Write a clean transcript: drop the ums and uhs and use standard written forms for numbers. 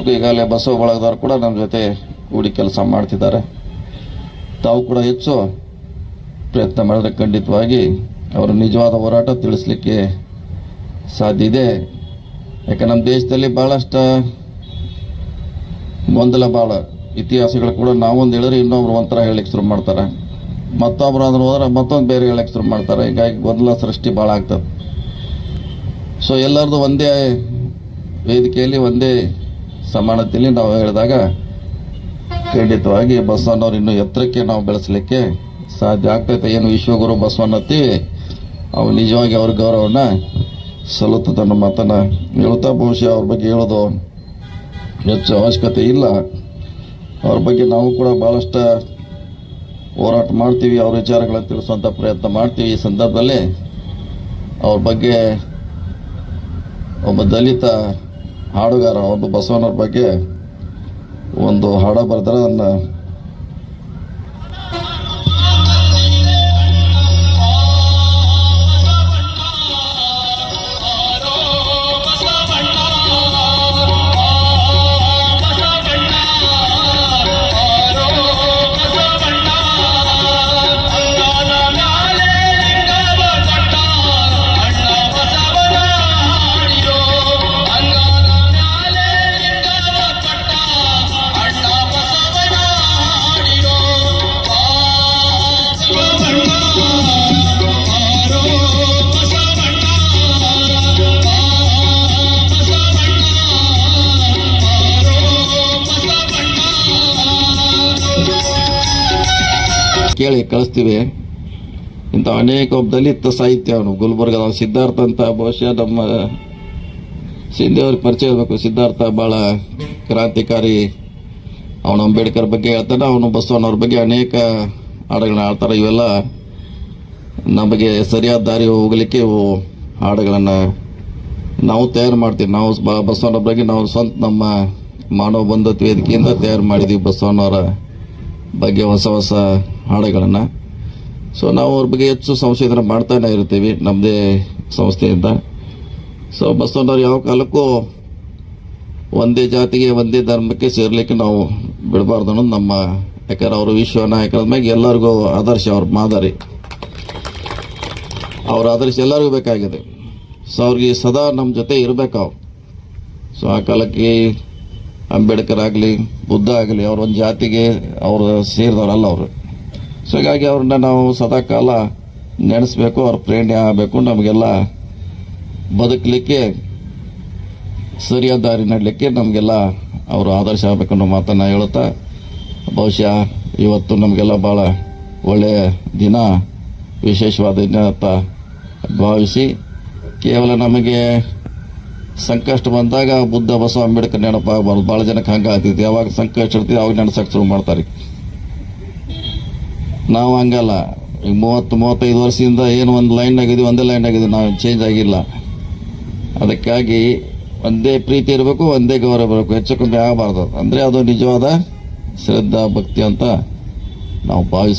ತಲುಪಬೇಕು. ಈಗಾಗಲೇ ಬಸವ ಬಳಗದವರು ಕೂಡ ನಮ್ಮ ಜೊತೆ ಕೂಡಿ ಕೆಲಸ ಮಾಡ್ತಿದ್ದಾರೆ. ತಾವು ಕೂಡ ಹೆಚ್ಚು ಪ್ರಯತ್ನ ಮಾಡಿದ್ರೆ ಖಂಡಿತವಾಗಿ ಅವರ ನಿಜವಾದ ಹೋರಾಟ ತಿಳಿಸ್ಲಿಕ್ಕೆ ಸಾಧ್ಯ ಇದೆ. ಯಾಕೆ ನಮ್ಮ ದೇಶದಲ್ಲಿ ಬಹಳಷ್ಟು ಗೊಂದಲ, ಭಾಳ ಇತಿಹಾಸಗಳು ಕೂಡ ನಾವೊಂದು ಹೇಳಿದ್ರೆ ಇನ್ನೊಬ್ರು ಒಂಥರ ಹೇಳಲಿಕ್ಕೆ ಶುರು ಮಾಡ್ತಾರೆ, ಮತ್ತೊಬ್ರು ಆದ್ರೂ ಹೋದ್ರೆ ಮತ್ತೊಂದು ಬೇರೆ ಹೇಳಕ್ಕೆ ಶುರು ಮಾಡ್ತಾರೆ. ಹೀಗಾಗಿ ಗೊಂದಲ ಸೃಷ್ಟಿ ಭಾಳ ಆಗ್ತದೆ. ಸೊ ಎಲ್ಲರದು ಒಂದೇ ವೇದಿಕೆಯಲ್ಲಿ ಒಂದೇ ಸಮಾನತೆಯಲ್ಲಿ ನಾವು ಹೇಳಿದಾಗ ಖಂಡಿತವಾಗಿ ಬಸವಣ್ಣವ್ರು ಇನ್ನೂ ಎತ್ತರಕ್ಕೆ ನಾವು ಬೆಳೆಸಲಿಕ್ಕೆ ಸಾಧ್ಯ ಆಗ್ತೈತೆ. ಏನು ವಿಶ್ವಗುರು ಬಸವಣ್ಣತ್ತಿ ಅವು ನಿಜವಾಗಿ ಅವ್ರ ಗೌರವನ ಸಲ್ಲುತ್ತದೆ ಅನ್ನೋ ಮಾತನ್ನ ಹೇಳ್ತಾ, ಬಹುಶಃ ಅವ್ರ ಬಗ್ಗೆ ಹೇಳೋದು ಹೆಚ್ಚು ಅವಶ್ಯಕತೆ ಇಲ್ಲ. ಅವ್ರ ಬಗ್ಗೆ ನಾವು ಕೂಡ ಬಹಳಷ್ಟು ಹೋರಾಟ ಮಾಡ್ತೀವಿ, ಅವ್ರ ವಿಚಾರಗಳನ್ನು ತಿಳಿಸುವಂಥ ಪ್ರಯತ್ನ ಮಾಡ್ತೀವಿ. ಈ ಸಂದರ್ಭದಲ್ಲಿ ಅವ್ರ ಬಗ್ಗೆ ಒಬ್ಬ ದಲಿತ ಹಾಡುಗಾರ ಒಬ್ಬ ಬಸವಣ್ಣವ್ರ ಬಗ್ಗೆ ಒಂದು ಹಾಡ ಬರೆದ್ರೆ ಅದನ್ನ ಕೇಳಿ ಕಳಿಸ್ತೀವಿ. ಇಂಥ ಅನೇಕ ಒಬ್ಬ ದಲಿತ ಸಾಹಿತ್ಯ ಅವನು ಗುಲ್ಬರ್ಗದ ಸಿದ್ಧಾರ್ಥ ಅಂತ, ಬಹುಶಃ ನಮ್ಮ ಸಿಂಧಿ ಅವ್ರಿಗೆ ಪರಿಚಯ ಇರಬೇಕು. ಸಿದ್ಧಾರ್ಥ ಭಾಳ ಕ್ರಾಂತಿಕಾರಿ, ಅವನು ಅಂಬೇಡ್ಕರ್ ಬಗ್ಗೆ ಹೇಳ್ತಾನೆ, ಅವನು ಬಸವಣ್ಣವ್ರ ಬಗ್ಗೆ ಅನೇಕ ಹಾಡುಗಳನ್ನ ಆಡ್ತಾರೆ. ಇವೆಲ್ಲ ನಮಗೆ ಸರಿಯಾದ ದಾರಿ ಹೋಗಲಿಕ್ಕೆ ಇವು ಹಾಡುಗಳನ್ನು ನಾವು ತಯಾರು ಮಾಡ್ತೀವಿ. ನಾವು ಬಸವಣ್ಣವ್ರ ಬಗ್ಗೆ ನಾವು ಸ್ವಂತ ನಮ್ಮ ಮಾನವ ಬಂಧುತ್ವ ವೇದಿಕೆಯಿಂದ ತಯಾರು ಮಾಡಿದ್ದೀವಿ ಬಸವಣ್ಣವರ ಬಗ್ಗೆ ಹೊಸ ಹೊಸ ಹಾಡುಗಳನ್ನು. ಸೊ ನಾವು ಅವ್ರ ಬಗ್ಗೆ ಹೆಚ್ಚು ಸಂಶೋಧನೆ ಮಾಡ್ತಾನೆ ಇರ್ತೀವಿ ನಮ್ಮದೇ ಸಂಸ್ಥೆಯಿಂದ. ಸೊ ಬಸವಣ್ಣವ್ರು ಯಾವ ಕಾಲಕ್ಕೂ ಒಂದೇ ಜಾತಿಗೆ ಒಂದೇ ಧರ್ಮಕ್ಕೆ ಸೇರ್ಲಿಕ್ಕೆ ನಾವು ಬಿಡಬಾರ್ದು ಅನ್ನೋದು ನಮ್ಮ, ಯಾಕಂದ್ರೆ ಅವರು ವಿಶ್ವ ನಾಯಕರ ಮ್ಯಾಗ ಎಲ್ಲರಿಗೂ ಆದರ್ಶ, ಅವ್ರ ಮಾದರಿ, ಅವ್ರ ಆದರ್ಶ ಎಲ್ಲರಿಗೂ ಬೇಕಾಗಿದೆ. ಸೊ ಅವ್ರಿಗೆ ಸದಾ ನಮ್ಮ ಜೊತೆ ಇರಬೇಕು ಅವ್ರು. ಸೊ ಆ ಕಾಲಕ್ಕೆ ಅಂಬೇಡ್ಕರ್ ಆಗಲಿ ಬುದ್ಧ ಆಗಲಿ ಅವ್ರ ಒಂದು ಜಾತಿಗೆ ಅವರು ಸೇರಿದವರಲ್ಲ ಅವರು. ಸೊ ಹೀಗಾಗಿ ಅವ್ರನ್ನ ನಾವು ಸದಾ ಕಾಲ ನೆನೆಸ್ಬೇಕು, ಅವ್ರ ಪ್ರೇರಣೆ ಆಗಬೇಕು, ನಮಗೆಲ್ಲ ಬದುಕಲಿಕ್ಕೆ ಸರಿಯಾದ ದಾರಿ ನಡಲಿಕ್ಕೆ ನಮಗೆಲ್ಲ ಅವರು ಆದರ್ಶ ಆಗಬೇಕು ಅನ್ನೋ ಮಾತನ್ನು ಹೇಳುತ್ತಾ, ಬಹುಶಃ ಇವತ್ತು ನಮಗೆಲ್ಲ ಭಾಳ ಒಳ್ಳೆಯ ದಿನ, ವಿಶೇಷವಾದ ದಿನ ಅಂತ ಭಾವಿಸಿ, ಕೇವಲ ನಮಗೆ ಸಂಕಷ್ಟ ಬಂದಾಗ ಬುದ್ಧ ಬಸವ ಅಂಬೇಡ್ಕರ್ ನೆನಪಾಗಬಾರ್ದು. ಭಾಳ ಜನಕ್ಕೆ ಹಂಗೆ ಆಗ್ತೈತಿ, ಯಾವಾಗ ಸಂಕಷ್ಟ ಇರ್ತೀವಿ ಅವಾಗ ನೆನೆಸಕ್ಕೆ ಶುರು ಮಾಡ್ತಾರೆ. ನಾವು ಹಂಗಲ್ಲ. ಈಗ 30-35 ವರ್ಷದಿಂದ ಏನು ಒಂದು ಲೈನ್ ಆಗಿದ್ವಿ, ಒಂದೇ ಲೈನ್ ಆಗಿದ್ವಿ, ನಾವು ಚೇಂಜ್ ಆಗಿಲ್ಲ. ಅದಕ್ಕಾಗಿ ಒಂದೇ ಪ್ರೀತಿ ಇರಬೇಕು, ಒಂದೇ ಗೌರವ ಇರಬೇಕು, ಹೆಚ್ಚು ಕಮ್ಮಿ ಆಗಬಾರ್ದು. ಅಂದರೆ ಅದು ನಿಜವಾದ ಶ್ರದ್ಧಾ ಭಕ್ತಿ ಅಂತ ನಾವು ಭಾವಿಸ್ತೀವಿ.